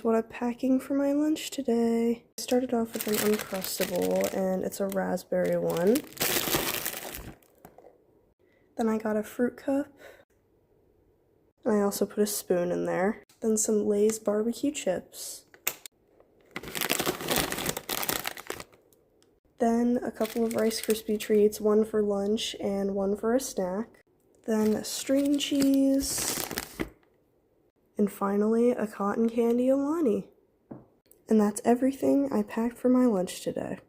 that's what I'm packing for my lunch today. I started off with an Uncrustable, and it's a raspberry one. Then I got a fruit cup. And I also put a spoon in there. Then some Lay's barbecue chips. Then a couple of Rice Krispie treats, one for lunch and one for a snack. Then string cheese. And finally, a cotton candy Alani. And that's everything I packed for my lunch today.